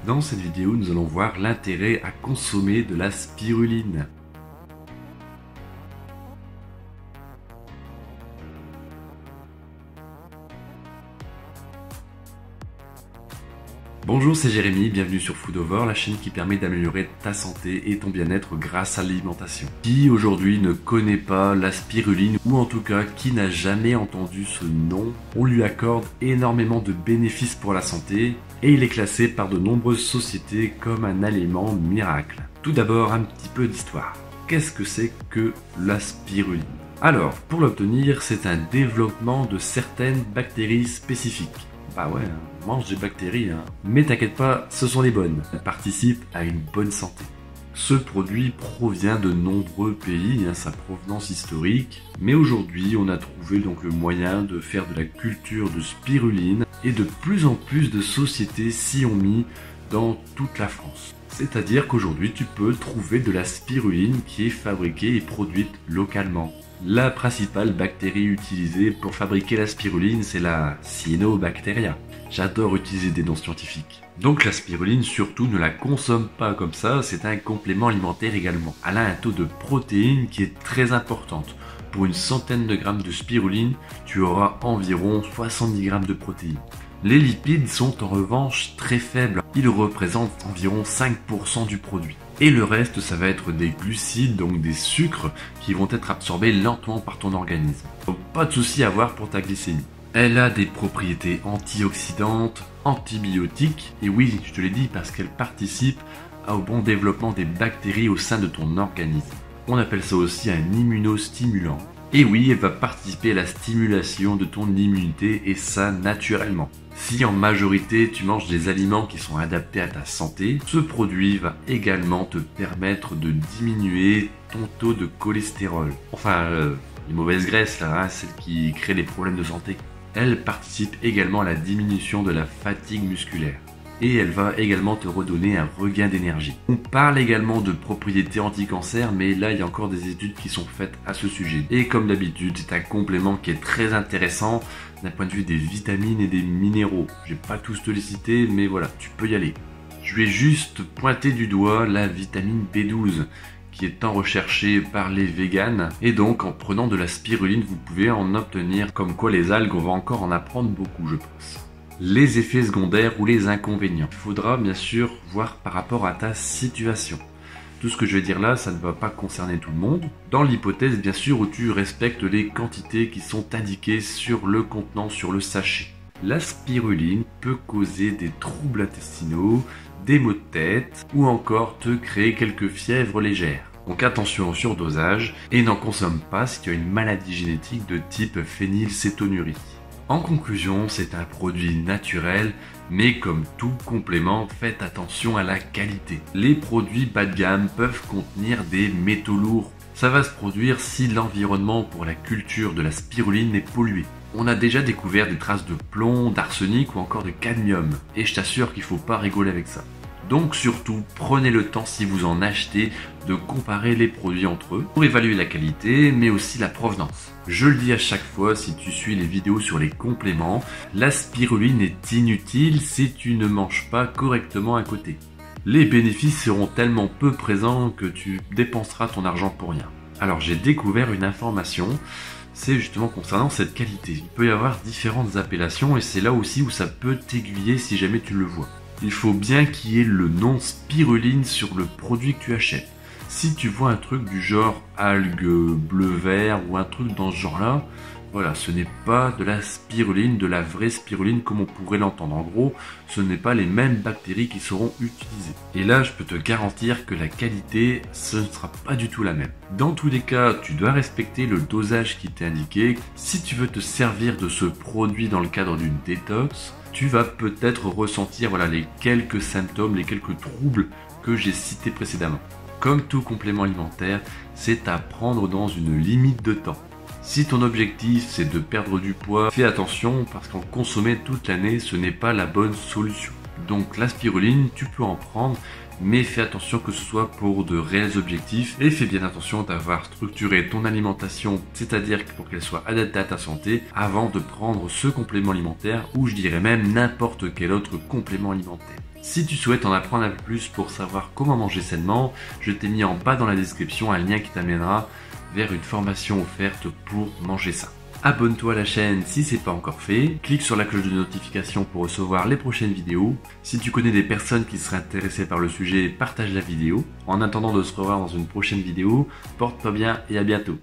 Dans cette vidéo, nous allons voir l'intérêt à consommer de la spiruline. Bonjour, c'est Jérémy, bienvenue sur Foodover, la chaîne qui permet d'améliorer ta santé et ton bien-être grâce à l'alimentation. Qui aujourd'hui ne connaît pas la spiruline, ou en tout cas qui n'a jamais entendu ce nom, on lui accorde énormément de bénéfices pour la santé et il est classé par de nombreuses sociétés comme un aliment miracle. Tout d'abord, un petit peu d'histoire. Qu'est-ce que c'est que la spiruline ? Alors, pour l'obtenir, c'est un développement de certaines bactéries spécifiques. Bah ouais, on mange des bactéries, hein. Mais t'inquiète pas, ce sont les bonnes. Elles participent à une bonne santé. Ce produit provient de nombreux pays, sa provenance historique. Mais aujourd'hui, on a trouvé donc le moyen de faire de la culture de spiruline. Et de plus en plus de sociétés s'y ont mis dans toute la France. C'est-à-dire qu'aujourd'hui, tu peux trouver de la spiruline qui est fabriquée et produite localement. La principale bactérie utilisée pour fabriquer la spiruline, c'est la Cyanobacteria. J'adore utiliser des noms scientifiques. Donc la spiruline, surtout, ne la consomme pas comme ça, c'est un complément alimentaire également. Elle a un taux de protéines qui est très importante. Pour une centaine de grammes de spiruline, tu auras environ 70 grammes de protéines. Les lipides sont en revanche très faibles. Ils représentent environ 5% du produit. Et le reste, ça va être des glucides, donc des sucres, qui vont être absorbés lentement par ton organisme. Donc pas de souci à avoir pour ta glycémie. Elle a des propriétés antioxydantes, antibiotiques, et oui, je te l'ai dit parce qu'elle participe au bon développement des bactéries au sein de ton organisme. On appelle ça aussi un immunostimulant. Et oui, elle va participer à la stimulation de ton immunité, et ça naturellement. Si en majorité tu manges des aliments qui sont adaptés à ta santé, ce produit va également te permettre de diminuer ton taux de cholestérol. Enfin, les mauvaises graisses là, celles qui créent les problèmes de santé. Elle participe également à la diminution de la fatigue musculaire. Et elle va également te redonner un regain d'énergie. On parle également de propriétés anti-cancer, mais là il y a encore des études qui sont faites à ce sujet. Et comme d'habitude, c'est un complément qui est très intéressant d'un point de vue des vitamines et des minéraux. Je vais pas tous te les citer, mais voilà, tu peux y aller. Je vais juste pointer du doigt la vitamine B12, qui est tant recherchée par les véganes. Et donc en prenant de la spiruline, vous pouvez en obtenir, comme quoi les algues, on va encore en apprendre beaucoup, je pense. Les effets secondaires ou les inconvénients. Il faudra bien sûr voir par rapport à ta situation. Tout ce que je vais dire là, ça ne va pas concerner tout le monde. Dans l'hypothèse bien sûr où tu respectes les quantités qui sont indiquées sur le contenant, sur le sachet. La spiruline peut causer des troubles intestinaux, des maux de tête ou encore te créer quelques fièvres légères. Donc attention au surdosage et n'en consomme pas si tu as une maladie génétique de type phénylcétonurie. En conclusion, c'est un produit naturel, mais comme tout complément, faites attention à la qualité. Les produits bas de gamme peuvent contenir des métaux lourds. Ça va se produire si l'environnement pour la culture de la spiruline est pollué. On a déjà découvert des traces de plomb, d'arsenic ou encore de cadmium. Et je t'assure qu'il ne faut pas rigoler avec ça. Donc surtout, prenez le temps si vous en achetez de comparer les produits entre eux pour évaluer la qualité mais aussi la provenance. Je le dis à chaque fois si tu suis les vidéos sur les compléments, la spiruline est inutile si tu ne manges pas correctement à côté. Les bénéfices seront tellement peu présents que tu dépenseras ton argent pour rien. Alors j'ai découvert une information, c'est justement concernant cette qualité. Il peut y avoir différentes appellations et c'est là aussi où ça peut t'aiguiller si jamais tu le vois. Il faut bien qu'il y ait le nom spiruline sur le produit que tu achètes. Si tu vois un truc du genre algues bleu-vert ou un truc dans ce genre-là, voilà, ce n'est pas de la spiruline, de la vraie spiruline comme on pourrait l'entendre. En gros, ce n'est pas les mêmes bactéries qui seront utilisées. Et là, je peux te garantir que la qualité, ce ne sera pas du tout la même. Dans tous les cas, tu dois respecter le dosage qui t'est indiqué. Si tu veux te servir de ce produit dans le cadre d'une détox, tu vas peut-être ressentir les quelques symptômes, les quelques troubles que j'ai cités précédemment. Comme tout complément alimentaire, c'est à prendre dans une limite de temps. Si ton objectif c'est de perdre du poids, fais attention parce qu'en consommer toute l'année, ce n'est pas la bonne solution. Donc la spiruline, tu peux en prendre, mais fais attention que ce soit pour de réels objectifs et fais bien attention d'avoir structuré ton alimentation, c'est-à-dire pour qu'elle soit adaptée à ta santé avant de prendre ce complément alimentaire ou je dirais même n'importe quel autre complément alimentaire. Si tu souhaites en apprendre un peu plus pour savoir comment manger sainement, je t'ai mis en bas dans la description un lien qui t'amènera vers une formation offerte pour manger sain. Abonne-toi à la chaîne si c'est pas encore fait, clique sur la cloche de notification pour recevoir les prochaines vidéos. Si tu connais des personnes qui seraient intéressées par le sujet, partage la vidéo. En attendant de se revoir dans une prochaine vidéo, porte-toi bien et à bientôt.